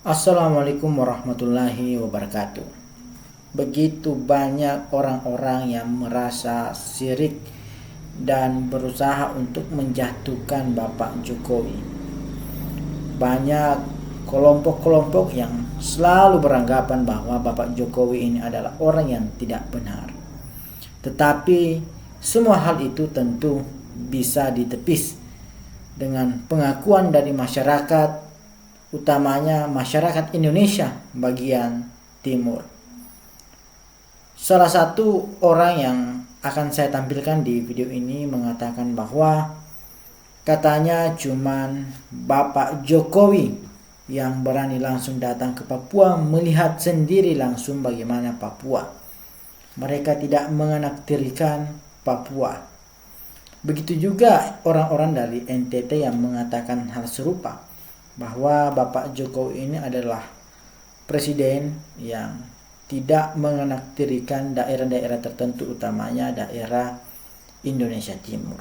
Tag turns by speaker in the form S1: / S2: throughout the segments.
S1: Assalamualaikum warahmatullahi wabarakatuh. Begitu banyak orang-orang yang merasa syirik dan berusaha untuk menjatuhkan Bapak Jokowi. Banyak kelompok-kelompok yang selalu beranggapan bahwa Bapak Jokowi ini adalah orang yang tidak benar. Tetapi semua hal itu tentu bisa ditepis dengan pengakuan dari masyarakat, utamanya masyarakat Indonesia bagian timur. Salah satu orang yang akan saya tampilkan di video ini mengatakan bahwa katanya cuman Bapak Jokowi yang berani langsung datang ke Papua melihat sendiri langsung bagaimana Papua. Mereka tidak menganaktirikan Papua. Begitu juga orang-orang dari NTT yang mengatakan hal serupa, bahwa Bapak Jokowi ini adalah presiden yang tidak menganaktirikan daerah-daerah tertentu, utamanya daerah Indonesia Timur.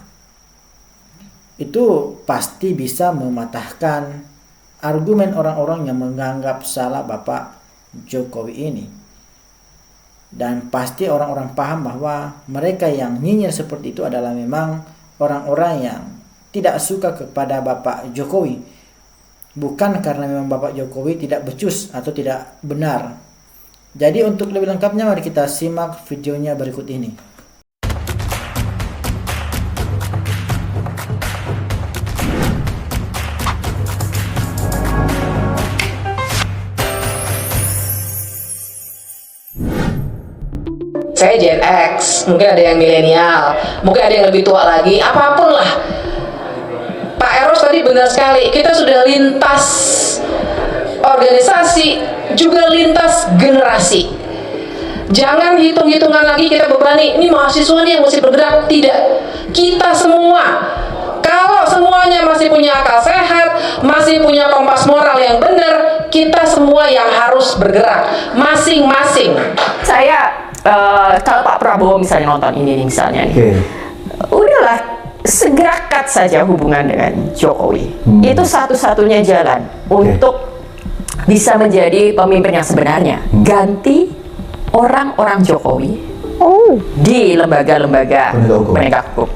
S1: Itu pasti bisa mematahkan argumen orang-orang yang menganggap salah Bapak Jokowi ini. Dan pasti orang-orang paham bahwa mereka yang nyinyir seperti itu adalah memang orang-orang yang tidak suka kepada Bapak Jokowi. Bukan karena memang Bapak Jokowi tidak becus atau tidak benar. Jadi untuk lebih lengkapnya mari kita simak videonya berikut ini.
S2: Saya Gen X, mungkin ada yang milenial, mungkin ada yang lebih tua lagi, apapun lah. Pak Eros tadi benar sekali, kita sudah lintas organisasi, juga lintas generasi. Jangan hitung-hitungan lagi kita bebani, ini mahasiswa nih yang mesti bergerak. Tidak, kita semua. Kalau semuanya masih punya akal sehat, masih punya kompas moral yang benar, kita semua yang harus bergerak, masing-masing. Saya, kalau Pak Prabowo misalnya nonton ini misalnya nih, udahlah, segera cut saja hubungan dengan Jokowi. Itu satu-satunya jalan untuk bisa menjadi pemimpin yang sebenarnya. Ganti orang-orang Jokowi di lembaga-lembaga penegak hukum,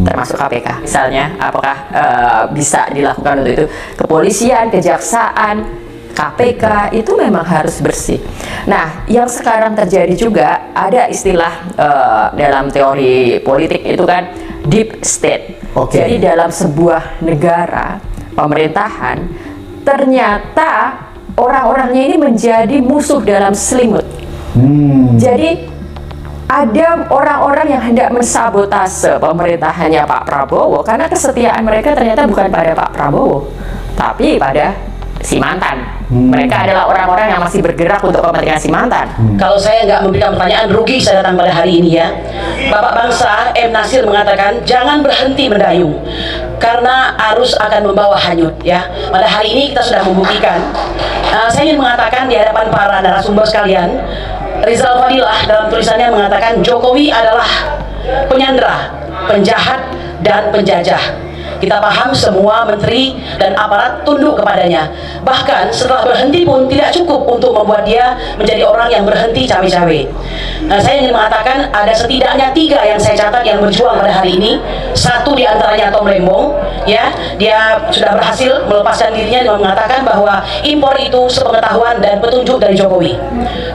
S2: termasuk KPK misalnya. Apakah bisa dilakukan untuk itu? Kepolisian, kejaksaan, KPK itu memang harus bersih. Nah, yang sekarang terjadi juga ada istilah dalam teori politik itu kan deep state. Jadi dalam sebuah negara pemerintahan ternyata orang-orangnya ini menjadi musuh dalam selimut. Jadi ada orang-orang yang hendak mensabotase pemerintahannya Pak Prabowo karena kesetiaan mereka ternyata bukan pada Pak Prabowo, tapi pada si mantan. Mereka adalah orang-orang yang masih bergerak untuk kepentingan si mantan. Kalau saya nggak memberikan pertanyaan, rugi saya datang pada hari ini ya. Bapak bangsa M. Nasir mengatakan jangan berhenti mendayung karena arus akan membawa hanyut ya. Pada hari ini kita sudah membuktikan. Saya ingin mengatakan di hadapan para narasumber sekalian, Rizal Fadilah dalam tulisannya mengatakan Jokowi adalah penyandera, penjahat, dan penjajah. Kita paham semua menteri dan aparat tunduk kepadanya. Bahkan setelah berhenti pun tidak cukup untuk membuat dia menjadi orang yang berhenti cawe-cawe. Saya ingin mengatakan ada setidaknya 3 yang saya catat yang berjuang pada hari ini. Satu diantaranya Tom Lembong, ya, dia sudah berhasil melepaskan dirinya dengan mengatakan bahwa impor itu sepengetahuan dan petunjuk dari Jokowi.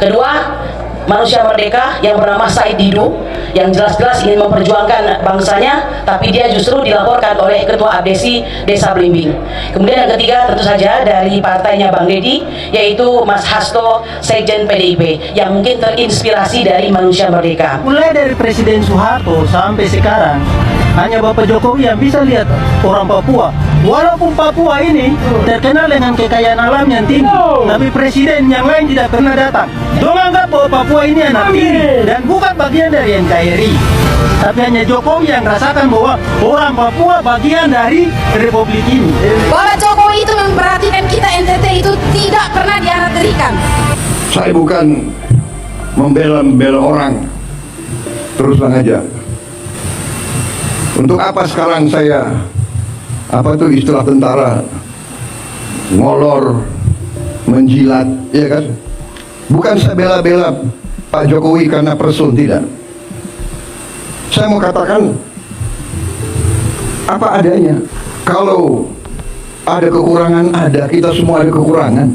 S2: Kedua, manusia merdeka yang bernama Said Didu, yang jelas-jelas ingin memperjuangkan bangsanya, tapi dia justru dilaporkan oleh Ketua Abdesi Desa Blimbing. Kemudian yang ketiga tentu saja dari partainya Bang Deddy, yaitu Mas Hasto, Sekjen PDIP, yang mungkin terinspirasi dari manusia merdeka.
S3: Mulai dari Presiden Soeharto sampai sekarang, hanya Bapak Jokowi yang bisa lihat orang Papua. Walaupun Papua ini terkenal dengan kekayaan alam yang tinggi, tapi presiden yang lain tidak pernah datang. Dong anggap bahwa Papua ini anak tiri dan bukan bagian dari NKRI. Tapi hanya Jokowi yang rasakan bahwa orang Papua bagian dari Republik ini.
S4: Bapak Jokowi itu memperhatikan kita NTT itu tidak pernah dianaktirikan.
S5: Saya bukan membela orang, terus terang aja. Untuk apa sekarang saya, apa itu istilah tentara, ngolor, menjilat, ya kan? Bukan saya bela-bela Pak Jokowi karena person, tidak. Saya mau katakan apa adanya. Kalau ada kekurangan, kita semua ada kekurangan.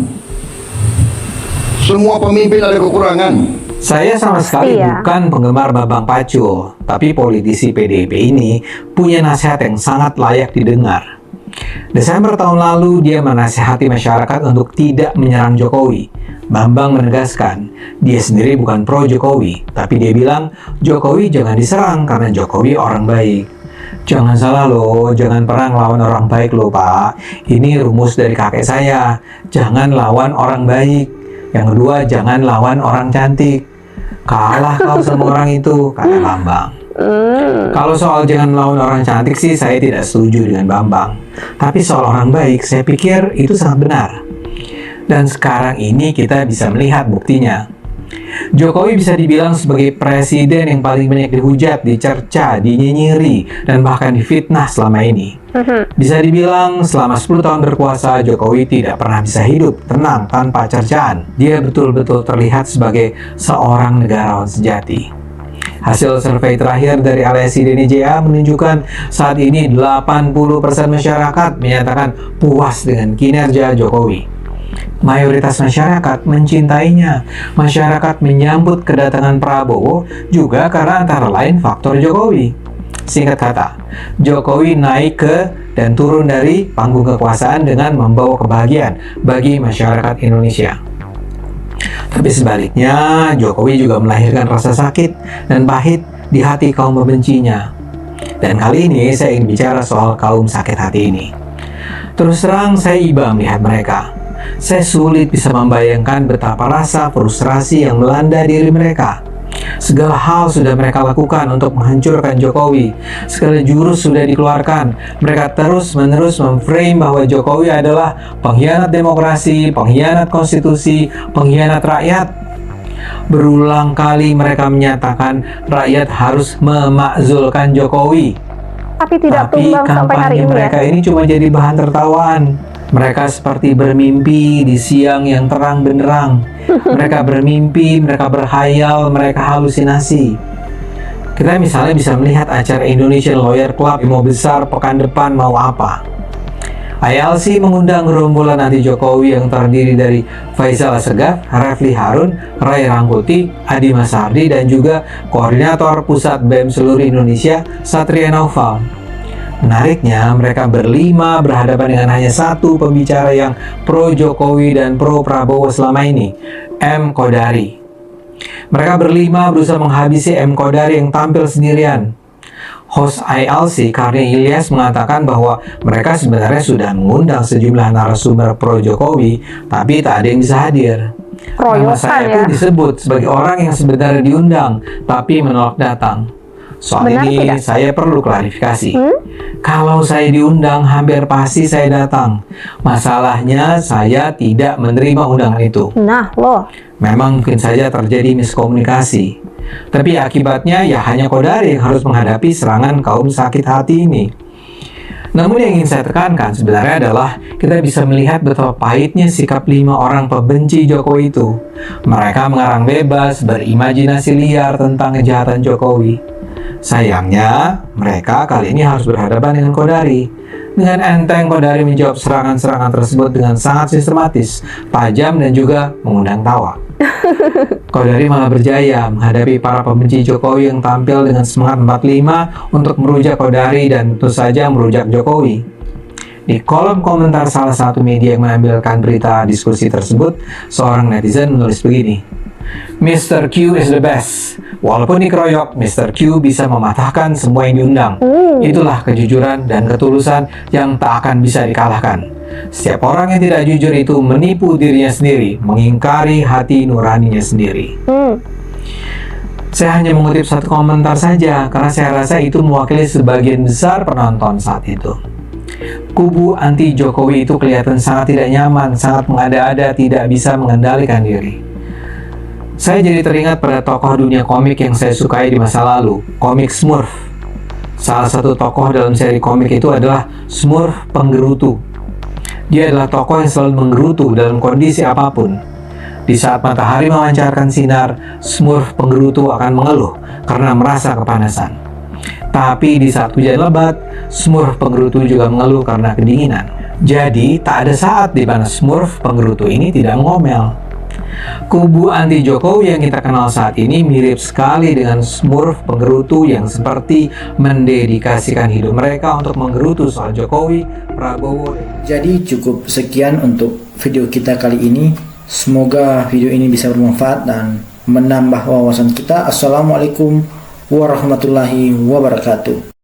S5: Semua pemimpin ada kekurangan.
S6: Saya sama sekali bukan penggemar Bambang Pacul, tapi politisi PDIP ini punya nasihat yang sangat layak didengar. Desember tahun lalu, dia menasihati masyarakat untuk tidak menyerang Jokowi. Bambang menegaskan, dia sendiri bukan pro Jokowi, tapi dia bilang, Jokowi jangan diserang karena Jokowi orang baik. Jangan salah loh, jangan pernah lawan orang baik loh Pak. Ini rumus dari kakek saya, jangan lawan orang baik. Yang kedua, jangan lawan orang cantik. Kalah kau sama orang itu, kata Bambang. Kalau soal jangan lawan orang cantik sih saya tidak setuju dengan Bambang. Tapi soal orang baik, saya pikir itu sangat benar. Dan sekarang ini kita bisa melihat buktinya. Jokowi bisa dibilang sebagai presiden yang paling banyak dihujat, dicerca, dinyinyiri, dan bahkan difitnah selama ini. Bisa dibilang selama 10 tahun berkuasa, Jokowi tidak pernah bisa hidup tenang tanpa cercaan. Dia betul-betul terlihat sebagai seorang negarawan sejati. Hasil survei terakhir dari LSI DNJA menunjukkan saat ini 80% masyarakat menyatakan puas dengan kinerja Jokowi. Mayoritas masyarakat mencintainya. Masyarakat menyambut kedatangan Prabowo juga karena antara lain faktor Jokowi. Singkat kata, Jokowi naik ke dan turun dari panggung kekuasaan dengan membawa kebahagiaan bagi masyarakat Indonesia. Tapi sebaliknya, Jokowi juga melahirkan rasa sakit dan pahit di hati kaum pembencinya. Dan kali ini saya ingin bicara soal kaum sakit hati ini. Terus terang saya iba melihat mereka. Saya sulit bisa membayangkan betapa rasa frustrasi yang melanda diri mereka. Segala hal sudah mereka lakukan untuk menghancurkan Jokowi. Segala jurus sudah dikeluarkan. Mereka terus-menerus memframe bahwa Jokowi adalah pengkhianat demokrasi, pengkhianat konstitusi, pengkhianat rakyat. Berulang kali mereka menyatakan rakyat harus memakzulkan Jokowi.
S7: Tapi tumbang sampai hari ini
S6: mereka ini cuma jadi bahan tertawaan. Mereka seperti bermimpi di siang yang terang benderang. Mereka bermimpi, mereka berhayal, mereka halusinasi. Kita misalnya bisa melihat acara Indonesian Lawyer Club Imo Besar pekan depan mau apa. ILC mengundang gerombolan anti Jokowi yang terdiri dari Faisal Assegaf, Refli Harun, Ray Rangkuti, Adi Masardi, dan juga Koordinator Pusat BEM seluruh Indonesia, Satria Naufal. Menariknya, mereka berlima berhadapan dengan hanya satu pembicara yang pro Jokowi dan pro Prabowo selama ini, M. Kodari. Mereka berlima berusaha menghabisi M. Kodari yang tampil sendirian. Host ILC, Karni Ilyas, mengatakan bahwa mereka sebenarnya sudah mengundang sejumlah narasumber pro Jokowi, tapi tak ada yang bisa hadir. Nama saya pun disebut sebagai orang yang sebenarnya diundang, tapi menolak datang. Soal ini saya perlu klarifikasi. Kalau saya diundang, hampir pasti saya datang. Masalahnya saya tidak menerima undangan itu. Memang mungkin saja terjadi miskomunikasi. Tapi akibatnya ya hanya Kodari yang harus menghadapi serangan kaum sakit hati ini. Namun yang ingin saya tekankan sebenarnya adalah kita bisa melihat betapa pahitnya sikap 5 orang pembenci Jokowi itu. Mereka mengarang bebas, berimajinasi liar tentang kejahatan Jokowi. Sayangnya, mereka kali ini harus berhadapan dengan Kodari. Dengan enteng, Kodari menjawab serangan-serangan tersebut dengan sangat sistematis, tajam, dan juga mengundang tawa. Kodari malah berjaya menghadapi para pembenci Jokowi yang tampil dengan semangat 45 untuk merujak Kodari dan tentu saja merujak Jokowi. Di kolom komentar salah satu media yang menampilkan berita diskusi tersebut, seorang netizen menulis begini, Mr. Q is the best. Walaupun dikeroyok, Mr. Q bisa mematahkan semua yang diundang. Itulah kejujuran dan ketulusan yang tak akan bisa dikalahkan. Setiap orang yang tidak jujur itu menipu dirinya sendiri, mengingkari hati nuraninya sendiri. Saya hanya mengutip satu komentar saja, karena saya rasa itu mewakili sebagian besar penonton saat itu. Kubu anti Jokowi itu kelihatan sangat tidak nyaman, sangat mengada-ada, tidak bisa mengendalikan diri. Saya jadi teringat pada tokoh dunia komik yang saya sukai di masa lalu, komik Smurf. Salah satu tokoh dalam seri komik itu adalah Smurf Penggerutu. Dia adalah tokoh yang selalu menggerutu dalam kondisi apapun. Di saat matahari memancarkan sinar, Smurf penggerutu akan mengeluh karena merasa kepanasan. Tapi di saat hujan lebat, Smurf penggerutu juga mengeluh karena kedinginan. Jadi, tak ada saat di mana Smurf penggerutu ini tidak ngomel. Kubu anti Jokowi yang kita kenal saat ini mirip sekali dengan Smurf penggerutu yang seperti mendedikasikan hidup mereka untuk menggerutu soal Jokowi, Prabowo.
S1: Jadi cukup sekian untuk video kita kali ini. Semoga video ini bisa bermanfaat dan menambah wawasan kita. Assalamualaikum warahmatullahi wabarakatuh.